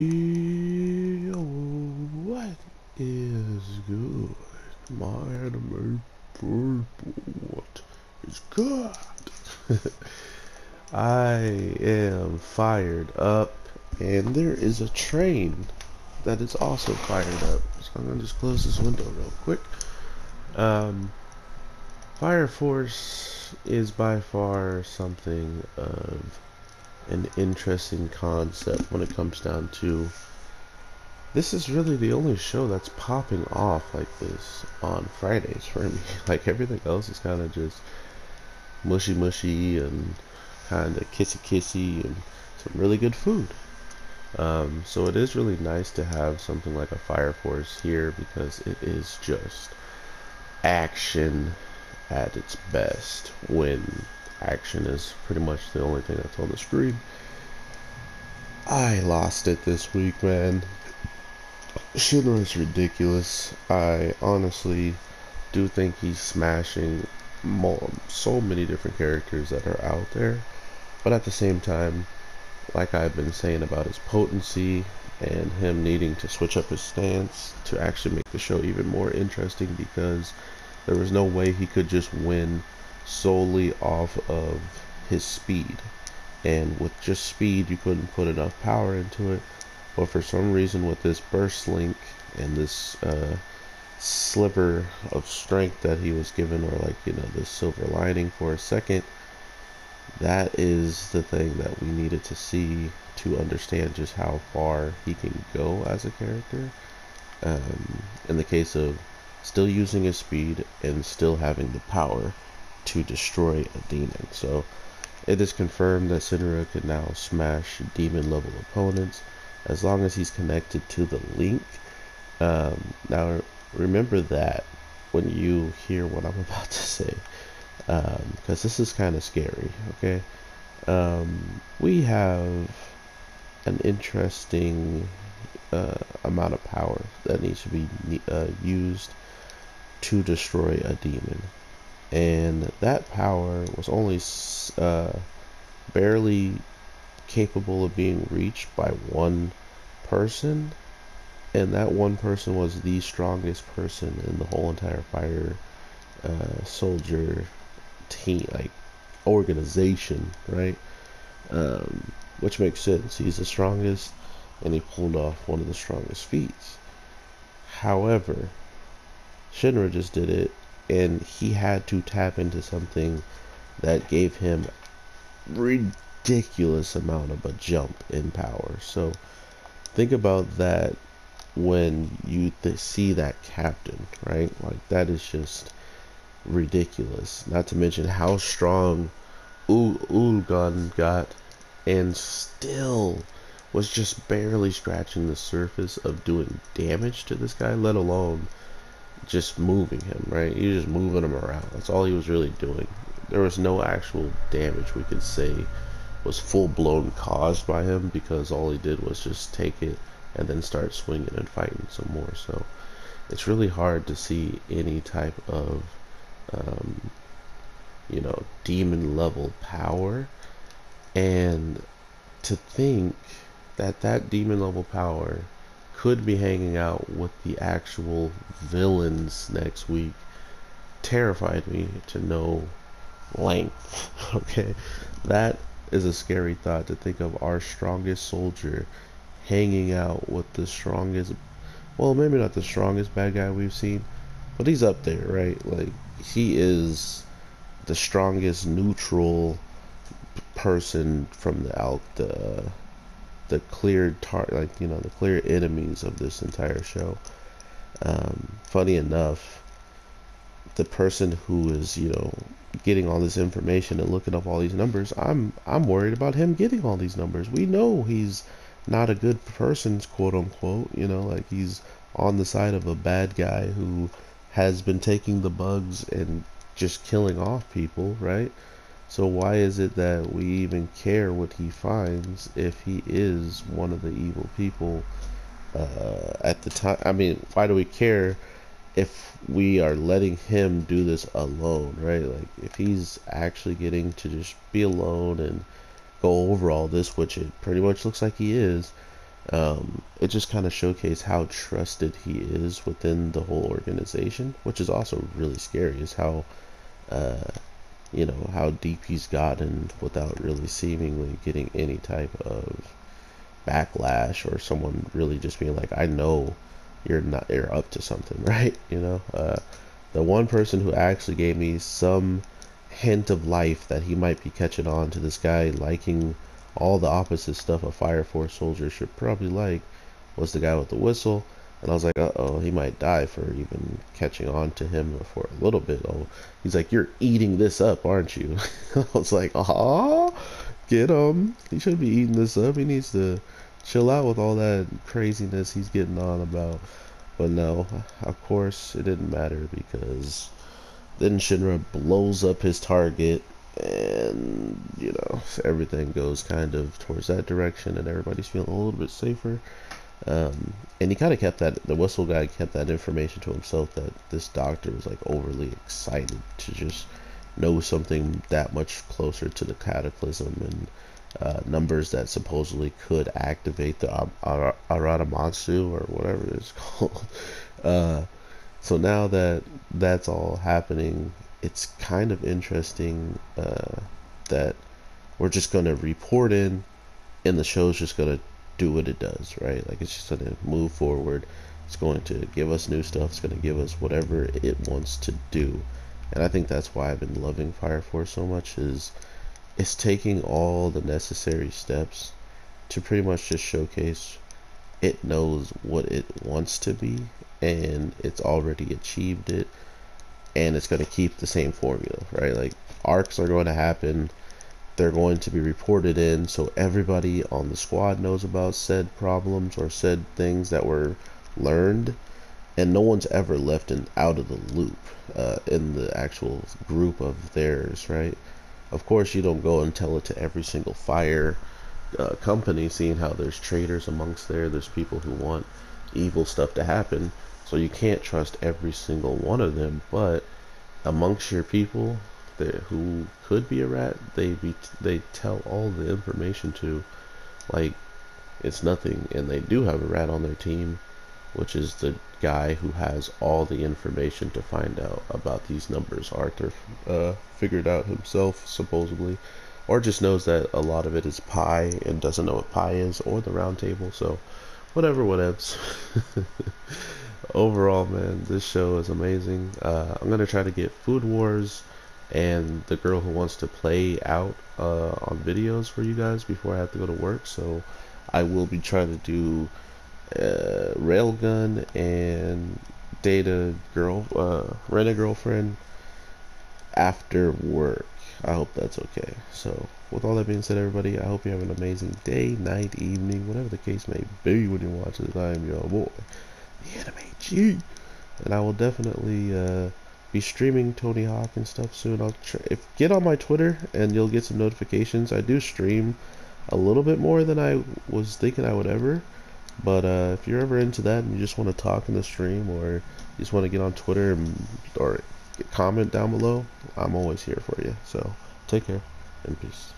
Yo, what is good? My anime purple, what is good? I am fired up, and there is a train that is also fired up. So I'm gonna just close this window real quick. Um, Fire Force is by far something of an interesting concept when it comes down to this is really the only show that's popping off like this on Fridays for me. Like everything else is kind of just mushy mushy and kind of kissy kissy and some really good food. So it is really nice to have something like a Fire Force here because it is just action at its best when action is pretty much the only thing that's on the screen. I lost it this week, man. Shinra is ridiculous. I honestly do think he's smashing so many different characters that are out there. But at the same time, like I've been saying about his potency and him needing to switch up his stance to actually make the show even more interesting because there was no way he could just win solely off of his speed. And with just speed, you couldn't put enough power into it. But for some reason, with this burst link and this sliver of strength that he was given, or like, this silver lining for a second, that is the thing that we needed to see to understand just how far he can go as a character. In the case of still using his speed and still having the power to destroy a demon. So it is confirmed that Shinra can now smash demon level opponents as long as he's connected to the link. Now remember that when you hear what I'm about to say, because this is kind of scary. Okay, we have an interesting amount of power that needs to be used to destroy a demon, and that power was only barely capable of being reached by one person, and that one person was the strongest person in the whole entire fire soldier team, like organization, right? Which makes sense. He's the strongest, and he pulled off one of the strongest feats. However, Shinra just did it, and he had to tap into something that gave him ridiculous amount of a jump in power. So think about that when you see that captain, right? Like that is just ridiculous. Not to mention how strong Ulgon got, and still was just barely scratching the surface of doing damage to this guy, let alone just moving him, right? You're just moving him around. That's all he was really doing. There was no actual damage we could say was full blown caused by him because all he did was just take it and then start swinging and fighting some more. So it's really hard to see any type of um, demon level power, and to think that that demon level power could be hanging out with the actual villains next week terrified me to no length. Okay, that is a scary thought, to think of our strongest soldier hanging out with the strongest, well, maybe not the strongest bad guy we've seen, but he's up there, right? Like, he is the strongest neutral person from the cleared like, the clear enemies of this entire show. Funny enough, the person who is, getting all this information and looking up all these numbers, I'm worried about him getting all these numbers. We know he's not a good person, quote unquote, like he's on the side of a bad guy who has been taking the bugs and just killing off people, right? So why is it that we even care what he finds if he is one of the evil people at the time? I mean, why do we care if we are letting him do this alone, right? Like, if he's actually getting to just be alone and go over all this, which it pretty much looks like he is, It just kind of showcased how trusted he is within the whole organization, which is also really scary, is how uh, how deep he's gotten without really seemingly getting any type of backlash, or someone really just being like, I know you're up to something, right? The one person who actually gave me some hint of life that he might be catching on to this guy liking all the opposite stuff a Fire Force soldier should probably like was the guy with the whistle. And I was like, uh-oh, he might die for even catching on to him for a little bit. Oh, he's like, you're eating this up, aren't you? I was like, get him. He should be eating this up. He needs to chill out with all that craziness he's getting on about. But no, of course, it didn't matter, because then Shinra blows up his target, and everything goes kind of towards that direction, and everybody's feeling a little bit safer. And he kind of kept that, the whistle guy kept that information to himself, that this doctor was like overly excited to just know something that much closer to the cataclysm, and numbers that supposedly could activate the Aratamatsu, or whatever it's called. Uh, so now that that's all happening, it's kind of interesting that we're just going to report in, and the show's just going to do what it does, right? Like, it's just going to move forward. It's going to give us new stuff. It's going to give us whatever it wants to do. And I think that's why I've been loving Fire Force so much, is it's taking all the necessary steps to pretty much just showcase it knows what it wants to be, and it's already achieved it, and it's going to keep the same formula, right? Like, arcs are going to happen, they're going to be reported in, so everybody on the squad knows about said problems or said things that were learned, and no one's ever left out of the loop in the actual group of theirs, right? Of course, you don't go and tell it to every single fire company, seeing how there's traitors amongst there's people who want evil stuff to happen, so you can't trust every single one of them. But amongst your people who could be a rat, they tell all the information to, like it's nothing. And they do have a rat on their team, which is the guy who has all the information to find out about these numbers. Arthur figured out himself, supposedly, or just knows that a lot of it is pi and doesn't know what pi is, or the round table. So whatever, whatevs. Overall, man, this show is amazing. I'm gonna try to get Food Wars and The Girl Who Wants to Play out on videos for you guys before I have to go to work. So I will be trying to do Railgun and Rent a Girlfriend after work. I hope that's okay. So with all that being said, everybody, I hope you have an amazing day, night, evening, whatever the case may be when you watch this. I am your boy, the Anime G, and I will definitely be streaming Tony Hawk and stuff soon. Get on my Twitter and you'll get some notifications. I do stream a little bit more than I was thinking I would ever. But if you're ever into that and you just want to talk in the stream, or you just want to get on Twitter or comment down below, I'm always here for you. So take care and peace.